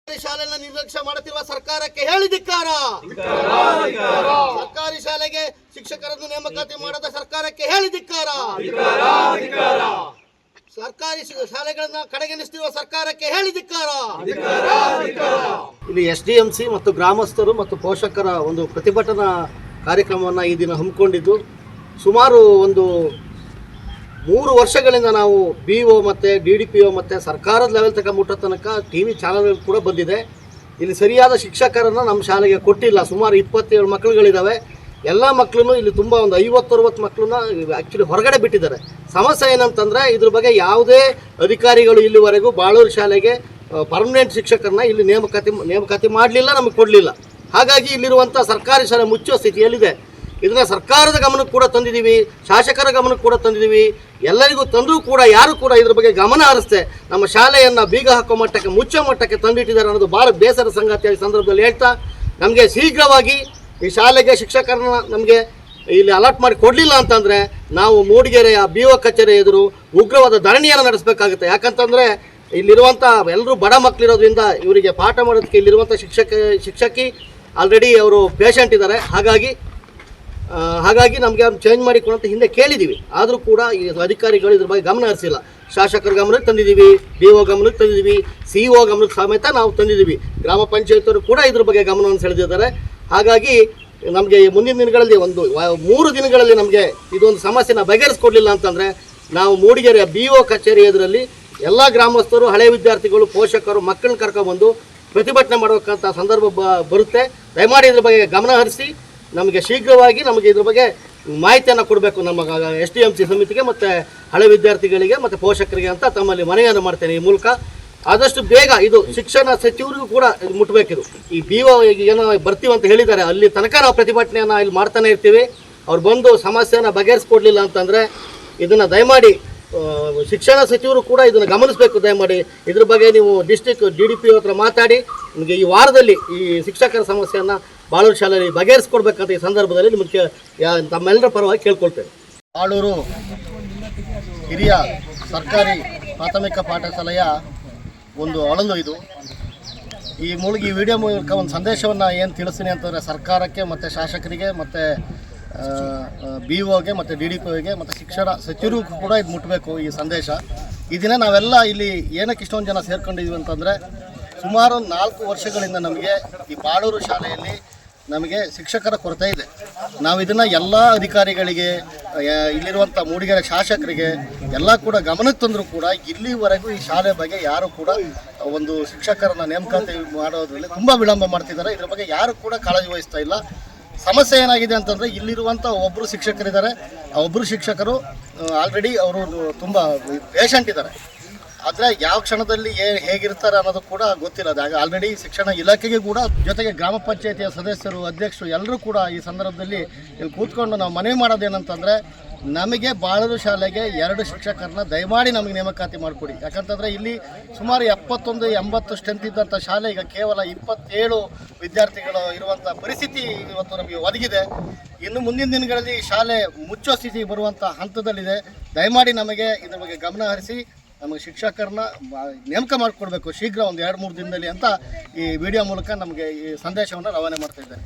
ಶಾಲೆಯನ್ನು ನಿರ್ಲಕ್ಷ್ಯ ಮಾಡುತ್ತಿರುವ ಸರ್ಕಾರಕ್ಕೆ ಹೇಳಿ ಧಿಕ್ಕಾರ. ಸರ್ಕಾರಿ ಶಾಲೆಗೆ ಶಿಕ್ಷಕರನ್ನು ನೇಮಕಾತಿ ಮಾಡದ ಸರ್ಕಾರಕ್ಕೆ ಹೇಳಿ ಧಿಕ್ಕಾರ. ಸರ್ಕಾರಿ ಶಾಲೆಗಳನ್ನ ಕಡೆಗಣಿಸುತ್ತಿರುವ ಸರ್ಕಾರಕ್ಕೆ ಹೇಳಿ ಧಿಕ್ಕಾರ. ಇಲ್ಲಿ SDMC ಮತ್ತು ಗ್ರಾಮಸ್ಥರು ಮತ್ತು ಪೋಷಕರ ಒಂದು ಪ್ರತಿಭಟನಾ ಕಾರ್ಯಕ್ರಮವನ್ನು ಈ ದಿನ ಹಮ್ಮಿಕೊಂಡಿದ್ದು, ಸುಮಾರು ಒಂದು 3 ವರ್ಷಗಳಿಂದ ನಾವು BO ಮತ್ತು DDPO ಮತ್ತು ಸರ್ಕಾರದ ಲೆವೆಲ್ ತನಕ ಮುಟ್ಟೋ ತನಕ TV ಚಾನಲ್ಗಳು ಕೂಡ ಬಂದಿದೆ. ಇಲ್ಲಿ ಸರಿಯಾದ ಶಿಕ್ಷಕರನ್ನು ನಮ್ಮ ಶಾಲೆಗೆ ಕೊಟ್ಟಿಲ್ಲ. ಸುಮಾರು 27 ಮಕ್ಕಳುಗಳಿದ್ದಾವೆ. ಎಲ್ಲ ಮಕ್ಕಳನ್ನು ಇಲ್ಲಿ ತುಂಬ ಒಂದು 50-60 ಮಕ್ಕಳನ್ನ ಆ್ಯಕ್ಚುಲಿ ಹೊರಗಡೆ ಬಿಟ್ಟಿದ್ದಾರೆ. ಸಮಸ್ಯೆ ಏನಂತಂದರೆ, ಇದ್ರ ಬಗ್ಗೆ ಯಾವುದೇ ಅಧಿಕಾರಿಗಳು ಇಲ್ಲಿವರೆಗೂ ಬಾಳೂರು ಶಾಲೆಗೆ ಪರ್ಮನೆಂಟ್ ಶಿಕ್ಷಕರನ್ನ ಇಲ್ಲಿ ನೇಮಕಾತಿ ಮಾಡಲಿಲ್ಲ, ನಮಗೆ ಕೊಡಲಿಲ್ಲ. ಹಾಗಾಗಿ ಇಲ್ಲಿರುವಂಥ ಸರ್ಕಾರಿ ಶಾಲೆ ಮುಚ್ಚುವ ಸ್ಥಿತಿಯಲ್ಲಿದೆ. ಇದನ್ನು ಸರ್ಕಾರದ ಗಮನಕ್ಕೆ ಕೂಡ ತಂದಿದ್ದೀವಿ, ಶಾಸಕರ ಗಮನಕ್ಕೆ ಕೂಡ ತಂದಿದ್ದೀವಿ. ಎಲ್ಲರಿಗೂ ತಂದರೂ ಕೂಡ ಯಾರು ಕೂಡ ಇದ್ರ ಬಗ್ಗೆ ಗಮನ ಹರಿಸ್ತೆ ನಮ್ಮ ಶಾಲೆಯನ್ನು ಬೀಗ ಹಾಕೋ ಮಟ್ಟಕ್ಕೆ, ಮುಚ್ಚೋ ಮಟ್ಟಕ್ಕೆ ತಂದಿಟ್ಟಿದ್ದಾರೆ ಅನ್ನೋದು ಭಾಳ ಬೇಸರ ಸಂಗತಿಯಾಗಿ ಸಂದರ್ಭದಲ್ಲಿ ಹೇಳ್ತಾ, ನಮಗೆ ಶೀಘ್ರವಾಗಿ ಈ ಶಾಲೆಗೆ ಶಿಕ್ಷಕರನ್ನ ನಮಗೆ ಇಲ್ಲಿ ಅಲಾಟ್ ಮಾಡಿ ಕೊಡಲಿಲ್ಲ ಅಂತಂದರೆ ನಾವು ಮೂಡಿಗೆರೆಯ BO ಕಚೇರಿ ಎದುರು ಉಗ್ರವಾದ ಧರಣಿಯನ್ನು ನಡೆಸಬೇಕಾಗುತ್ತೆ. ಯಾಕಂತಂದರೆ ಇಲ್ಲಿರುವಂಥ ಎಲ್ಲರೂ ಬಡ ಮಕ್ಕಳಿರೋದ್ರಿಂದ ಇವರಿಗೆ ಪಾಠ ಮಾಡೋದಕ್ಕೆ ಇಲ್ಲಿರುವಂಥ ಶಿಕ್ಷಕಿ ಆಲ್ರೆಡಿ ಅವರು ಪೇಷಂಟ್ ಇದ್ದಾರೆ. ಹಾಗಾಗಿ ನಮಗೆ ಅದನ್ನು ಚೇಂಜ್ ಮಾಡಿಕೊಳ್ಳುವಂತ ಹಿಂದೆ ಕೇಳಿದ್ದೀವಿ. ಆದರೂ ಕೂಡ ಈ ಅಧಿಕಾರಿಗಳು ಇದ್ರ ಬಗ್ಗೆ ಗಮನ ಹರಿಸಿಲ್ಲ. ಶಾಸಕರ ಗಮನಕ್ಕೆ ತಂದಿದ್ದೀವಿ, BO ಗಮನಕ್ಕೆ ತಂದಿದ್ದೀವಿ, CO ಗಮನಕ್ಕೆ ಸಮೇತ ನಾವು ತಂದಿದ್ದೀವಿ. ಗ್ರಾಮ ಪಂಚಾಯತರು ಕೂಡ ಇದ್ರ ಬಗ್ಗೆ ಗಮನವನ್ನು ಸೆಳೆದಿದ್ದಾರೆ. ಹಾಗಾಗಿ ನಮಗೆ ಮುಂದಿನ ದಿನಗಳಲ್ಲಿ 3 ದಿನಗಳಲ್ಲಿ ನಮಗೆ ಇದೊಂದು ಸಮಸ್ಯೆನ ಬಗೆಹರಿಸ್ಕೊಡ್ಲಿಲ್ಲ ಅಂತಂದರೆ ನಾವು ಮೂಡಿಗೆರೆಯ BO ಕಚೇರಿ ಎದುರಲ್ಲಿ ಎಲ್ಲ ಗ್ರಾಮಸ್ಥರು, ಹಳೆಯ ವಿದ್ಯಾರ್ಥಿಗಳು, ಪೋಷಕರು ಮಕ್ಕಳನ್ನ ಕರ್ಕೊಂಡ್ಬಂದು ಪ್ರತಿಭಟನೆ ಮಾಡಬೇಕಂತ ಸಂದರ್ಭ ಬರುತ್ತೆ. ದಯಮಾಡಿ ಇದ್ರ ಬಗ್ಗೆ ಗಮನ ಹರಿಸಿ ನಮಗೆ ಶೀಘ್ರವಾಗಿ ನಮಗೆ ಇದ್ರ ಬಗ್ಗೆ ಮಾಹಿತಿಯನ್ನು ಕೊಡಬೇಕು ನಮ್ಮ SDMC ಸಮಿತಿಗೆ ಮತ್ತು ಹಳೆ ವಿದ್ಯಾರ್ಥಿಗಳಿಗೆ ಮತ್ತು ಪೋಷಕರಿಗೆ ಅಂತ ತಮ್ಮಲ್ಲಿ ಮನವಿಯನ್ನು ಮಾಡ್ತೇನೆ. ಈ ಮೂಲಕ ಆದಷ್ಟು ಬೇಗ ಇದು ಶಿಕ್ಷಣ ಸಚಿವರಿಗೂ ಕೂಡ ಇದು ಮುಟ್ಟಬೇಕಿದು. ಈ BO ಏನೋ ಬರ್ತೀವಿ ಅಂತ ಹೇಳಿದ್ದಾರೆ, ಅಲ್ಲಿ ತನಕ ನಾವು ಪ್ರತಿಭಟನೆಯನ್ನು ಇಲ್ಲಿ ಮಾಡ್ತಾನೆ ಇರ್ತೀವಿ. ಅವ್ರು ಬಂದು ಸಮಸ್ಯೆಯನ್ನು ಬಗೆಹರಿಸ್ಕೊಡ್ಲಿಲ್ಲ ಅಂತಂದರೆ ಇದನ್ನು ದಯಮಾಡಿ ಶಿಕ್ಷಣ ಸಚಿವರು ಕೂಡ ಇದನ್ನು ಗಮನಿಸಬೇಕು. ದಯಮಾಡಿ ಇದ್ರ ಬಗ್ಗೆ ನೀವು ಡಿಸ್ಟ್ರಿಕ್ಟ್ DDPO ಹತ್ರ ಮಾತಾಡಿ ನಿಮಗೆ ಈ ವಾರದಲ್ಲಿ ಈ ಶಿಕ್ಷಕರ ಸಮಸ್ಯೆಯನ್ನು ಬಾಳೂರು ಶಾಲೆಯಲ್ಲಿ ಬಗೆಹರಿಸ್ಕೊಡ್ಬೇಕಂತ ಈ ಸಂದರ್ಭದಲ್ಲಿ ನಿಮಗೆ ತಮ್ಮೆಲ್ಲರ ಪರವಾಗಿ ಕೇಳ್ಕೊಳ್ತೇವೆ. ಬಾಳೂರು ಹಿರಿಯ ಸರ್ಕಾರಿ ಪ್ರಾಥಮಿಕ ಪಾಠಶಾಲೆಯ ಒಂದು ಅಳಲು ಇದು. ಈ ವಿಡಿಯೋ ಮೂಲಕ ಒಂದು ಸಂದೇಶವನ್ನು ಏನು ತಿಳಿಸ್ತೀನಿ ಅಂತಂದರೆ, ಸರ್ಕಾರಕ್ಕೆ ಮತ್ತು ಶಾಸಕರಿಗೆ ಮತ್ತು BOಗೆ ಮತ್ತು DDPOಗೆ ಮತ್ತು ಶಿಕ್ಷಣ ಸಚಿವರಿಗೂ ಕೂಡ ಇದು ಮುಟ್ಟಬೇಕು ಈ ಸಂದೇಶ. ಈ ದಿನ ನಾವೆಲ್ಲ ಇಲ್ಲಿ ಏನಕ್ಕೆ ಇಷ್ಟೊಂದು ಜನ ಸೇರ್ಕೊಂಡಿದ್ದೀವಿ ಅಂತಂದರೆ, ಸುಮಾರು 4 ವರ್ಷಗಳಿಂದ ನಮಗೆ ಈ ಬಾಳೂರು ಶಾಲೆಯಲ್ಲಿ ನಮಗೆ ಶಿಕ್ಷಕರ ಕೊರತೆ ಇದೆ. ನಾವು ಇದನ್ನು ಎಲ್ಲ ಅಧಿಕಾರಿಗಳಿಗೆ, ಇಲ್ಲಿರುವಂಥ ಮೂಡಿಗೆರೆ ಶಾಸಕರಿಗೆ ಎಲ್ಲ ಕೂಡ ಗಮನಕ್ಕೆ ತಂದರೂ ಕೂಡ ಇಲ್ಲಿವರೆಗೂ ಈ ಶಾಲೆ ಬಗ್ಗೆ ಯಾರು ಕೂಡ ಒಂದು ಶಿಕ್ಷಕರನ್ನ ನೇಮಕಾತಿ ಮಾಡೋದ್ರಲ್ಲಿ ತುಂಬ ವಿಳಂಬ ಮಾಡ್ತಿದ್ದಾರೆ. ಇದ್ರ ಬಗ್ಗೆ ಯಾರು ಕೂಡ ಕಾಳಜಿ ವಹಿಸ್ತಾ ಇಲ್ಲ. ಸಮಸ್ಯೆ ಏನಾಗಿದೆ ಅಂತಂದರೆ, ಇಲ್ಲಿರುವಂಥ ಒಬ್ಬರು ಶಿಕ್ಷಕರಿದ್ದಾರೆ. ಆ ಒಬ್ಬರು ಶಿಕ್ಷಕರು ಆಲ್ರೆಡಿ ಅವರು ತುಂಬ ಪೇಷಂಟ್ ಇದ್ದಾರೆ. ಆದರೆ ಯಾವ ಕ್ಷಣದಲ್ಲಿ ಹೇಗಿರ್ತಾರೆ ಅನ್ನೋದು ಕೂಡ ಗೊತ್ತಿಲ್ಲ. ಆಲ್ರೆಡಿ ಶಿಕ್ಷಣ ಇಲಾಖೆಗೆ ಕೂಡ, ಜೊತೆಗೆ ಗ್ರಾಮ ಪಂಚಾಯತಿಯ ಸದಸ್ಯರು, ಅಧ್ಯಕ್ಷರು ಎಲ್ಲರೂ ಕೂಡ ಈ ಸಂದರ್ಭದಲ್ಲಿ ಇಲ್ಲಿ ಕೂತ್ಕೊಂಡು ನಾವು ಮನವಿ ಮಾಡೋದೇನಂತಂದರೆ, ನಮಗೆ ಬಾಳೂರು ಶಾಲೆಗೆ 2 ಶಿಕ್ಷಕರನ್ನ ದಯಮಾಡಿ ನಮಗೆ ನೇಮಕಾತಿ ಮಾಡಿಕೊಡಿ. ಯಾಕಂತಂದರೆ ಇಲ್ಲಿ ಸುಮಾರು 71-80 ಸ್ಟ್ರೆಂತ್ ಇದ್ದಂಥ ಶಾಲೆ ಈಗ ಕೇವಲ 27 ವಿದ್ಯಾರ್ಥಿಗಳು ಇರುವಂಥ ಪರಿಸ್ಥಿತಿ ಇವತ್ತು ನಮಗೆ ಒದಗಿದೆ. ಇನ್ನು ಮುಂದಿನ ದಿನಗಳಲ್ಲಿ ಶಾಲೆ ಮುಚ್ಚೋ ಸ್ಥಿತಿ ಬರುವಂಥ ಹಂತದಲ್ಲಿದೆ. ದಯಮಾಡಿ ನಮಗೆ ಇದ್ರ ಬಗ್ಗೆ ಗಮನ ಹರಿಸಿ ನಮಗೆ ಶಿಕ್ಷಕರನ್ನ ನೇಮಕ ಮಾಡಿಕೊಡ್ಬೇಕು ಶೀಘ್ರ, ಒಂದು 2-3 ದಿನದಲ್ಲಿ ಅಂತ ಈ ವಿಡಿಯೋ ಮೂಲಕ ನಮಗೆ ಈ ಸಂದೇಶವನ್ನು ರವಾನೆ ಮಾಡ್ತಾ ಇದ್ದಾರೆ.